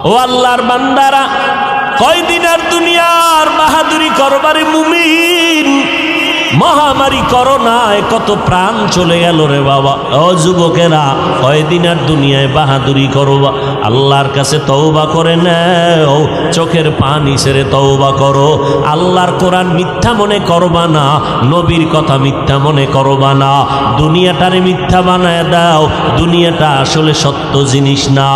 ও আল্লাহর বান্দারা, কয়দিন আর দুনিয়ার বাহাদুরি করবারে মুমিন? মহামারী করোনায় কত প্রাণ চলে গেল রে বাবা। ও যুবকেরা, কয়দিন আর দুনিয়ায় বাহাদুরি করবা? আল্লাহর কাছে তওবা করে নাও, চোখের পানি ছেড়ে তওবা করো। আল্লাহর কোরআন মিথ্যা মনে করবা না, নবীর কথা মিথ্যা মনে করবা না, দুনিয়াটারে মিথ্যা বানায় দাও। দুনিয়াটা আসলে সত্য জিনিস না,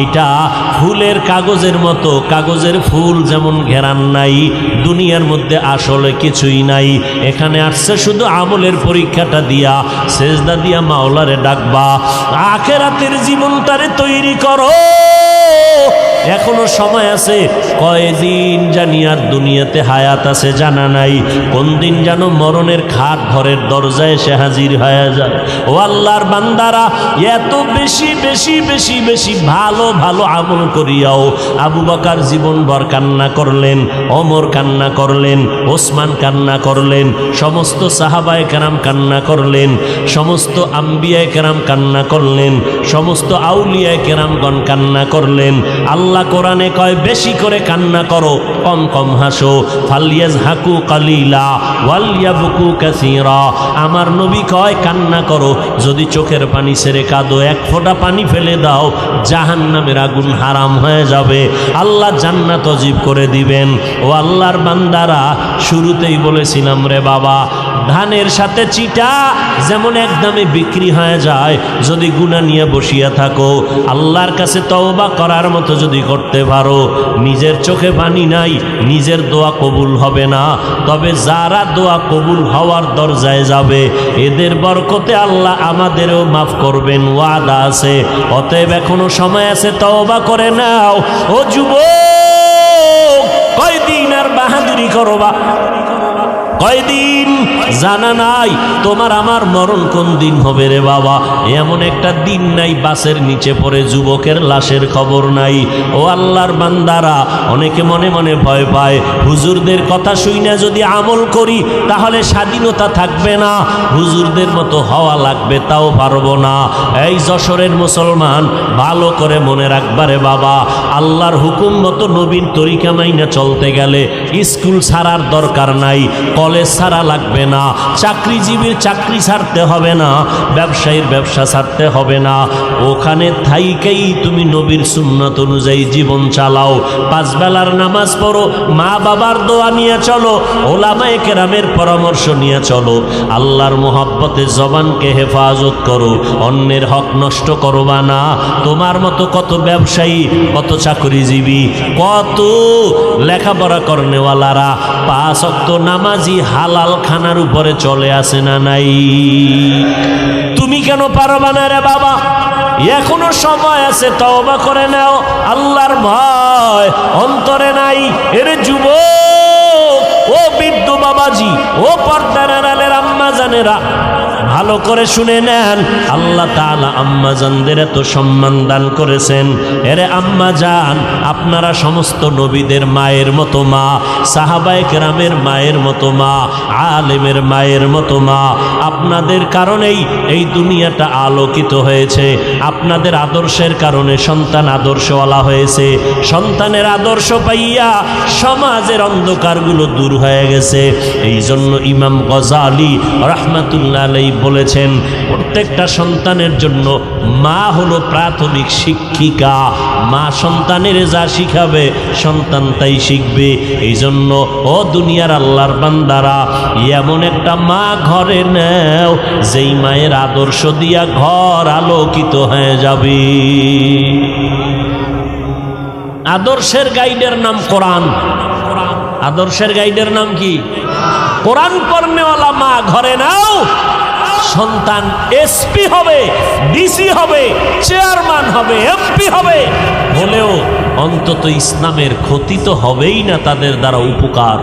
এটা ফুলের কাগজের মতো। কাগজের ফুল যেমন ঘেরান নাই, দুনিয়ার মধ্যে আসলে কিছুই নাই। এখানে আসছে শুধু আমলের পরীক্ষাটা দিয়া, সেজদা দিয়া মাওলারে ডাকবা। আখিরাতের জীবনটারে তৈরি করো, এখনো সময় আছে। কয়দিন জানি আর দুনিয়াতে হায়াত আছে জানা নাই, কোন দিন যেন মরণের খাট ঘরের দরজায় এসে হাজির হয়ে যায়। ও আল্লাহর বান্দারা, এত বেশি বেশি বেশি বেশি ভালো ভালো আমল করিয়াও আবু বকর জীবনভর কান্না করলেন, ওমর কান্না করলেন, ওসমান কান্না করলেন, সমস্ত সাহাবায়ে কেরাম কান্না করলেন, সমস্ত আম্বিয়ায়ে কেরাম কান্না করলেন, সমস্ত আউলিয়ায়ে কেরামগণ কান্না করলেন। আল্লাহ কোরআনে কয় বেশি করে কান্না করো, কম কম হাসো। ফালিয়াজহাকু কালিলা ওয়ালিয়াবকু কাসীরা। আমার নবী কয় কান্না করো, যদি চোখের পানি ছেড়ে কাঁদো, এক ফোঁটা পানি ফেলে দাও, জাহান্নামের আগুন হারাম হয়ে যাবে, আল্লাহ জান্নাত ওয়াজিব করে দিবেন। ও আল্লাহর বান্দারা, শুরুতেই বলেছিলাম রে বাবা, ধানের সাথে চিটা যেমন একদমে বিক্রি হয়ে যায়, যদি গুনাহ নিয়ে বসিয়া থাকো, আল্লাহর কাছে তওবা করার মতো যদি করতে পারো, নিজের চোখে পানি নাই, নিজের দোয়া কবুল হবে না, তবে যারা দোয়া কবুল হওয়ার দরজায় যাবে, এদের বরকতে আল্লাহ আমাদেরও মাফ করবেন, ওয়াদা আছে। অতএব এখনো সময় আছে, তওবা করে নাও। ও যুবক, কয়দিন আর বাহাদুরি করবা? কয়দিন জানা নাই তোমার আমার মরণ কোন দিন হবে রে বাবা। এমন একটা দিন নাই বাসের নিচে পড়ে যুবকের লাশের খবর নাই। ও আল্লাহর বান্দারা, অনেকে মনে মনে ভয় পায়, হুজুরদের কথা শুইনা যদি আমল করি তাহলে স্বাধীনতা থাকবে না, হুজুরদের মতো হওয়া লাগবে, তাও পারবো না। এই যশোরের মুসলমান, ভালো করে মনে রাখবারে বাবা, আল্লাহর হুকুম মতো নবীন তরিকা মাইনা চলতে গেলে স্কুল ছাড়ার দরকার নাই, কলেজ ছাড়া লাগবে না, চাকরিজীবীর চাকরি ছাড়তে হবে না, ব্যবসায়ীর ব্যবসা ছাড়তে হবে না। ওখানে থাইকেই তুমি নবীর সুন্নাত অনুযায়ী জীবন চালাও, পাঁচ বেলার নামাজ পড়ো, মা বাবার দোয়া নিয়ে চলো, ওলামায়ে কেরামের পরামর্শ নিয়ে চলো, আল্লাহর মোহাব্বতে জবানকে হেফাজত করো, অন্যের হক নষ্ট করবা না। তোমার মতো কত ব্যবসায়ী, কত চাকরিজীবী, কত লেখাপড়া করনেওয়ালারা 5 ওয়াক্ত নামাজি হালাল খানার উপরে চলে আসে না নাই? তুমি কেন পারবা না রে বাবা? এখনো সময় আছে, তওবা করে নাও। আল্লাহর ভয় অন্তরে নাই। এর যুবক, ও বৃদ্ধ বাবাজি, ও পর্দার আড়ালের আম্মা জানেরা, ভালো করে শুনে নেন, আল্লাহ তাআলা আম্মা জানদের এত সম্মান দান করেছেন। এরে আম্মা জান, আপনারা সমস্ত নবীদের মায়ের মতো মা, সাহাবায়ে কেরামের মায়ের মতো মা, আলেমের মায়ের মতো মা। আপনাদের কারণেই এই দুনিয়াটা আলোকিত হয়েছে, আপনাদের আদর্শের কারণে সন্তান আদর্শওয়ালা হয়েছে। সন্তানের আদর্শ পাইয়া সমাজের অন্ধকারগুলো দূর হয়ে গেছে। এই জন্য ইমাম গজালি রাহমাতুল্লাহ আলাইহি বলেছেন, প্রত্যেকটা সন্তানের জন্য মা হলো প্রাথমিক শিক্ষিকা। মা সন্তানের যা শিখাবে সন্তান তাই শিখবে। এই জন্য ও দুনিয়ার আল্লাহর বান্দারা, এমন একটা মা ঘরে নেও যেই মায়ের আদর্শ দিয়া ঘর আলোকিত হয়ে যাবে। আদর্শের গাইডের নাম কোরআন। আদর্শের গাইডের নাম কি? কোরআন পড়নেওয়ালা মা ঘরে নাও, সন্তান এসপি হবে, ডিসি হবে, চেয়ারম্যান হবে, এমপি হবে, হলেও অন্তত ইসলামের ক্ষতি তো হবেই না, তাদের দ্বারা উপকার।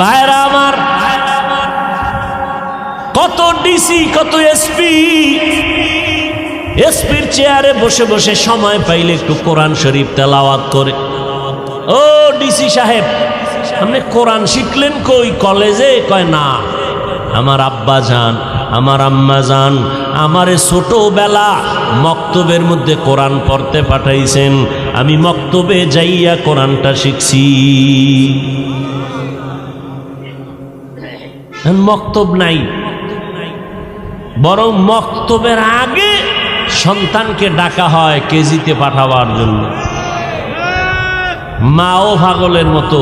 ভাইরা আমার, কত ডিসি, কত এসপি, এসপির চেয়ারে বসে বসে সময় পাইলে একটু কোরআন শরীফ তেলাওয়াত করে। ও ডিসি সাহেব, আপনি কোরআন শিখলেন কই? কলেজে? কয় না, আমার আব্বা যান, আমার আম্মা যান আমারে ছোটবেলা মক্তবের মধ্যে কোরআন পড়তে পাঠাইছেন, আমি মক্তবে যাইয়া কোরআনটা শিখছি। মক্তব নাই, বরং মক্তবের আগে সন্তানকে ডাকা হয় কেজিতে পাঠাবার জন্য। মাও পাগলের মতো,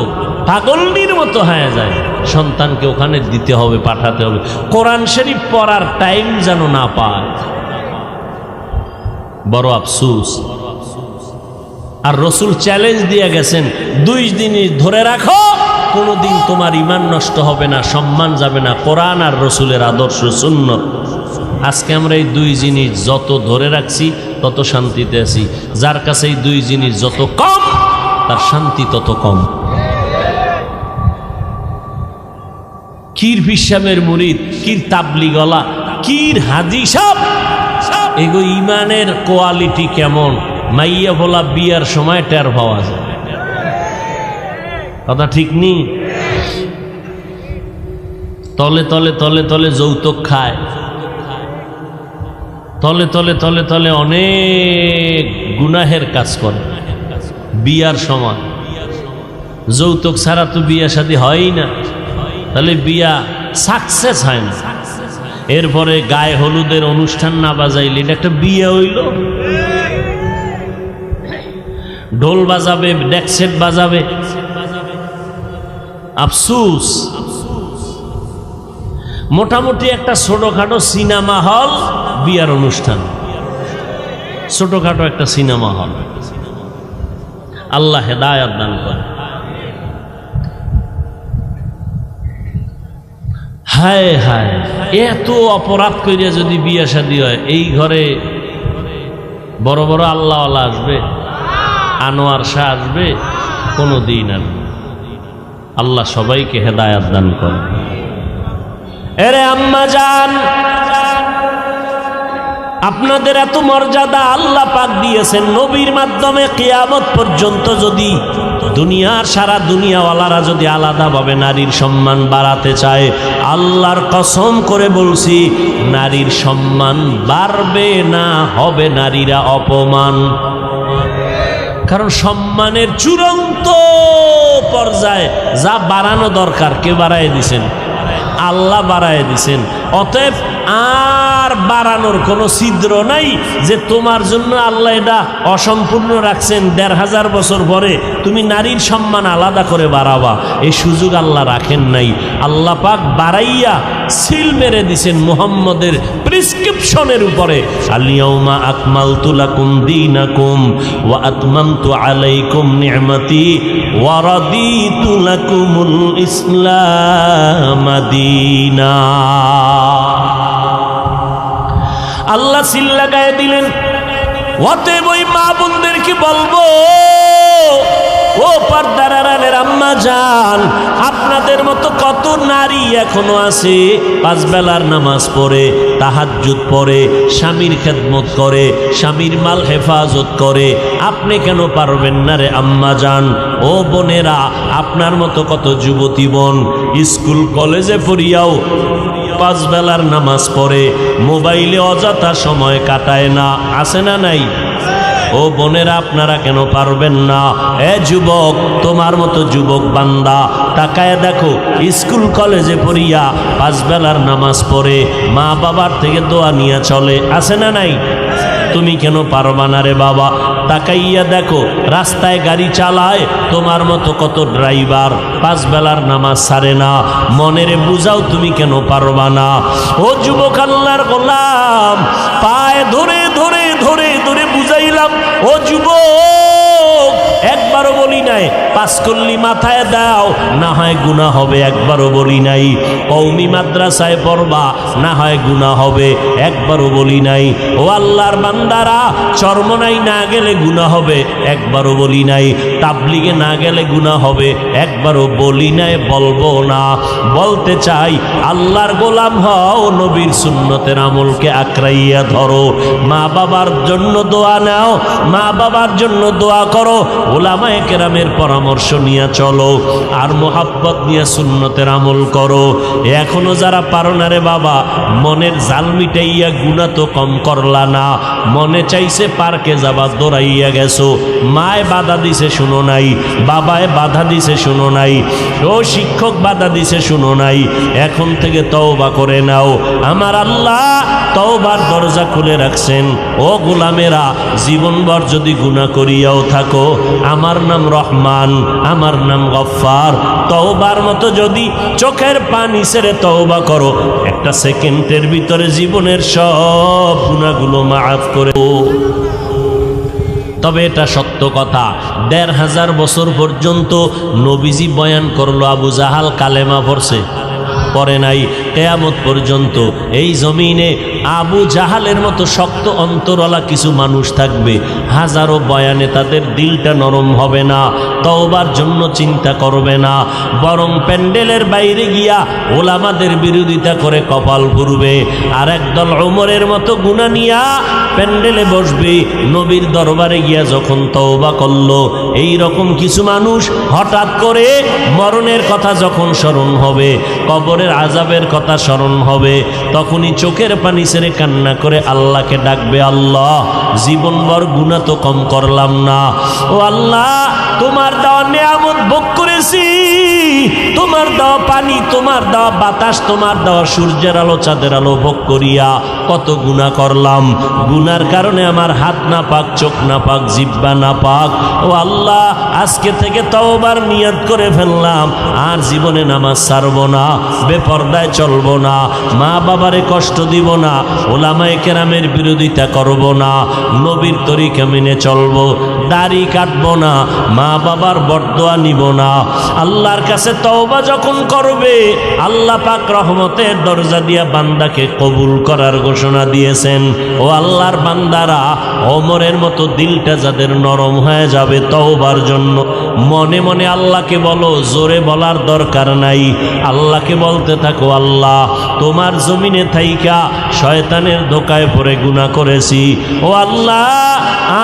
পাগলনির মতো হয়ে যায়, সন্তানকে ওখানে দিতে হবে, পাঠাতে হবে, কোরআন শরীফ পড়ার টাইম যেন না পায়। বড় আফসোস। আর রসুল চ্যালেঞ্জ দিয়ে গেছেন, 2 জিনিস ধরে রাখো, কোনোদিন তোমার ঈমান নষ্ট হবে না, সম্মান যাবে না, কোরআন আর রসুলের আদর্শ সুন্নাত। আজকে আমরা এই 2 জিনিস যত ধরে রাখছি তত শান্তিতে আছি। যার কাছে এই 2 জিনিস যত কম, তার শান্তি তত কম। কির বিশ্বামের মুরিদ, কির তাবলিগলা, কির হাজি সাহেব, এগো ইমানের কোয়ালিটি কেমন মাইয়া বলা বিয়ার সময় টের পাওয়া যায়। কথা ঠিক নি? তলে তলে তলে তলে যৌতুক খায়, তলে তলে তলে তলে অনেক গুনাহের কাজ করে বিয়ার সময়। যৌতুক ছাড়া তো বিয়া শাদী হয়ই না, তাহলে বিয়া সাকসেস হয় না। এরপরে গায়ে হলুদের অনুষ্ঠান না বাজাইলে এটা একটা বিয়ে হইল? ঢোল বাজাবে, ডেকসেট বাজাবে, আফসুস। মোটামুটি একটা ছোটখাটো সিনেমা হল বিয়ার অনুষ্ঠান, ছোটখাটো একটা সিনেমা হল। আল্লাহ হেদায়াত দান করে। হায় হায়, এত অপরাধ করিয়া যদি বিয়া শাদী হয়, এই ঘরে বড় বড় আল্লাহওয়ালা আসবে, আনোয়ার শাহ আসবে? কোনো দিন আসবে? আল্লাহ সবাইকে হেদায়াত দান করে। এরে আম্মা জান, আপনাদের এত মর্যাদা আল্লাহ পাক দিয়েছেন নবীর মাধ্যমে। কিয়ামত পর্যন্ত যদি দুনিয়ার সারা দুনিয়াওয়ালারা যদি আলাদাভাবে নারীর সম্মান বাড়াতে চায়, আল্লাহর কসম করে বলছি, নারীর সম্মান বাড়বে না, হবে নারীরা অপমান। কারণ সম্মানের চূড়ান্ত পর্যায়ে যা বাড়ানো দরকার কে বাড়ায় দিছেন? আল্লাহ বাড়ায় দিছেন। অতএব আর বাড়ানোর কোনো ছিদ্র নাই যে তোমার জন্য আল্লাহ এটা অসম্পূর্ণ রাখছেন, 1500 বছর পরে তুমি নারীর সম্মান আলাদা করে বাড়াবা, এই সুযোগ আল্লাহ রাখেন নাই। আল্লাহ পাক বাড়াইয়া সিল মেরে দিছেন মুহাম্মদের প্রেসক্রিপশনের উপরে, আল-ইয়াউমা আকমালতু লাকুম দীনাকুম ওয়া আতমামতু আলাইকুম নি'মাতি ওয়া রাদিতু লাকুমুল ইসলাম দীনা। আল্লাহ সিল লাগায় দিলেন। অতএব ওই মা বোনদেরকে বলবো, ও পর্দার আড়ালের আম্মা জান, আপনাদের মতো কত নারী এখনো আছে 5 বেলার নামাজ পড়ে, তাহাজ্জুদ পড়ে, স্বামীর খেদমত করে, স্বামীর মাল হেফাজত করে। আপনি কেন পারবেন না রে আম্মা জান? ও বোনেরা, আপনার মতো কত যুবতী বোন স্কুল কলেজে পড়িয়াও 5 বেলার নামাজ পড়ে, মোবাইলে অযথা সময় কাটায় না, আছে না নাই? ও বোনেরা, আপনারা কেন পারবেন না? এ যুবক, তোমার মতো যুবক বান্দা তাকায় দেখো, স্কুল কলেজে পড়িয়া 5 বেলার নামাজ পড়ে, মা বাবার থেকে দোয়া নিয়ে চলে, আছে না নাই? তুমি কেন পারবা না রে বাবা? তাকাইয়া দেখো, রাস্তায় গাড়ি চালায় তোমার মতো কত ড্রাইভার 5 বেলার নামাজ ছাড়ে না, মনেরে বুঝাও তুমি কেন পারবা না? ও যুবক, আল্লাহর গোলাম, পায়ে ধরে ধরে ধরে ধরে বুঝাইলাম, ও যুবক, একবারও বলি নাই 5 কল্লি মাথায় দাও, না হয় গুনাহ হবে, একবারও বলি নাই কওমি মাদ্রাসায় পড়বা, না হয় গুনাহ হবে, একবারও বলি নাই ও আল্লাহর বান্দারা চরমনাই না গেলে গুনাহ হবে, একবারও বলি নাই তাবলিগে না গেলে গুনাহ হবে, একবারও বলি নাই, বলবো না। বলতে চাই, আল্লাহর গোলাম হও, নবীর সুন্নতের আমলকে আঁকড়াইয়া ধরো, মা বাবার জন্য দোয়া নাও, মা বাবার জন্য দোয়া করো, ওলামায়ে কেরাম কেরামের পরামর্শ নিয়ে চলো আর মোহাব্বত নিয়ে সুন্নতের আমল করো। এখনো যারা পারো না রে বাবা, মনের জাল মিটাইয়া গুনাহ তো কম করলা না, মনে চাইছে পার্কে যাবা দৌড়াইয়া গেছো, মায় বাধা দিছে শুনো নাই, বাবায় বাধা দিছে শুনো নাই, ও শিক্ষক বাধা দিছে শুনো নাই, এখন থেকে তওবা করে নাও। আমার আল্লাহ তওবার দরজা খুলে রাখছেন। ও গোলামেরা, জীবনভর যদি গুনাহ করিয়াও থাকো, আমার নাম রহমান, আমার নাম গফফার। তওবার মতো যদি চোখের পানি ছেড়ে তওবা করো, একটা সেকেন্ডের ভিতরে জীবনের সব গুনাহগুলো মাফ করে। তবে এটা সত্য কথা, ১৫০০ বছর পর্যন্ত নবীজি বয়ান করলো, আবু জাহাল কালেমা পড়ছে? পড়ে নাই। কিয়ামত পর্যন্ত এই জমিনে আবু জাহালের মতো শক্ত অন্তরওয়ালা কিছু মানুষ থাকবে, হাজারো বয়ানে তাদের দিলটা নরম হবে না, তওবার জন্য চিন্তা করবে না, বরং প্যান্ডেলের বাইরে গিয়া ওলামাদের বিরোধিতা করে কপাল পুড়বে। আর একদল ওমরের মতো গুনাহ নিয়া প্যান্ডেলে বসবে, নবীর দরবারে গিয়া যখন তওবা করলো। এই রকম কিছু মানুষ হঠাৎ করে মরণের কথা যখন স্মরণ হবে, কবরের আযাবের কথা স্মরণ হবে, তখনই চোখের পানি ছেড়ে কান্না করে আল্লাহকে ডাকবে, আল্লাহ জীবনভর গুনাহ তো কম করলাম না, ও আল্লাহ তোমার দেওয়া নিয়ামত ভোগ করেছি, তোমার দেওয়া পানি, তোমার দেওয়া বাতাস, তোমার দেওয়া সূর্যের আলো চাঁদের আলো ভোগ করিয়া কত গুনাহ করলাম, গুনার কারণে আমার হাত না পাক, চোখ না পাক, জিহ্বা না পাক, ও আল্লাহ আজকে থেকে তওবার নিয়ত করে ফেললাম, আর জীবনে নামাজ ছাড়বো না, বেপরদায় চলবো না, মা বাবারে কষ্ট দিব না, ওলামায়ে কেরামের বিরোধিতা করব না, নবীর তরিকা মেনে চলবো, দাড়ি কাটবো না, মা বাবার বরদোয়া নিব না। আল্লাহর কাছে তওবা যখন করবে, আল্লাহ পাক রহমতের দরজা দিয়া বান্দাকে কবুল করার ঘোষণা দিয়েছেন। ও আল্লাহর বান্দারা, ওমরের মতো দিলটা যাদের নরম হয়ে যাবে তওবার জন্য, মনে মনে আল্লাহকে বলো, জোরে বলার দরকার নাই, আল্লাহকে বলতে থাকো, আল্লাহ তোমার জমিনে থাইকা শয়তানের ধোকায় পড়ে গুনাহ করেছি, ও আল্লাহ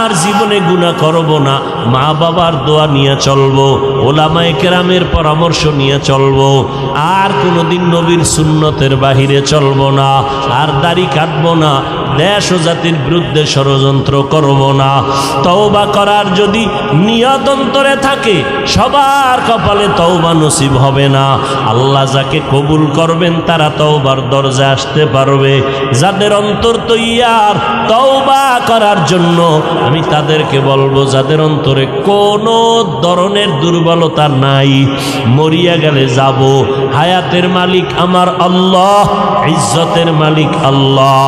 আর জীবনে গুনাহ করব না, মা বাবার দোয়া নিয়ে চলবো, ওলামায়ে কেরামের পরামর্শ নিয়ে চলবো, আর কোনোদিন নবীর সুন্নতের বাহিরে চলবো না, আর দাড়ি কাটবো না, দেশ ও জাতির বিরুদ্ধে ষড়যন্ত্র করব না। তওবা করার যদি নিয়ত অন্তরে থাকে, সবার কপালে তওবা নসিব হবে না। আল্লাহ যাকে কবুল করবেন তারা তওবার দরজা আসতে পারবে। যাদের অন্তর তৈয়ার তওবা করার জন্য, আমি তাদেরকে বলবো, যাদের অন্তরে কোনো ধরনের দুর্বলতা নাই, মরিয়া গেলে যাব, হায়াতের মালিক আমার আল্লাহ, ইজ্জতের মালিক আল্লাহ,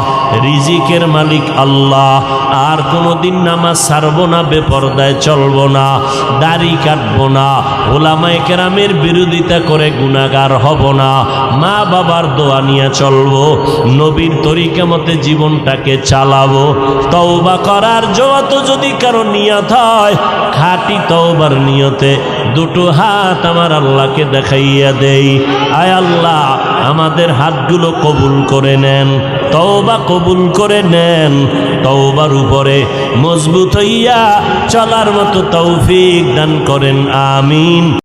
রিজিকের মালিক আল্লাহ, আর কোনোদিন নামাজ ছাড়বো না, বেপরদায় চলবো না, দাড়ি কাটবো না, ওলামায়ে কেরামের বিরোধিতা করে গুনাহগার হব না, মা বাবার দোয়া নিয়ে চলবো, নবীর তরিকা মতে জীবনটাকে চালাবো। তওবা করার যত যদি কারো নিয়ত হয়, খাঁটি তওবার নিয়তে দুটো হাত আমার আল্লাহকে দেখাইয়া দেই, আয় আল্লাহ আমাদের হাতগুলো কবুল করে নেন, তওবা কবুল করে নেন, তওবার উপরে মজবুত হইয়া চলার মতো তৌফিক দান করেন, আমিন।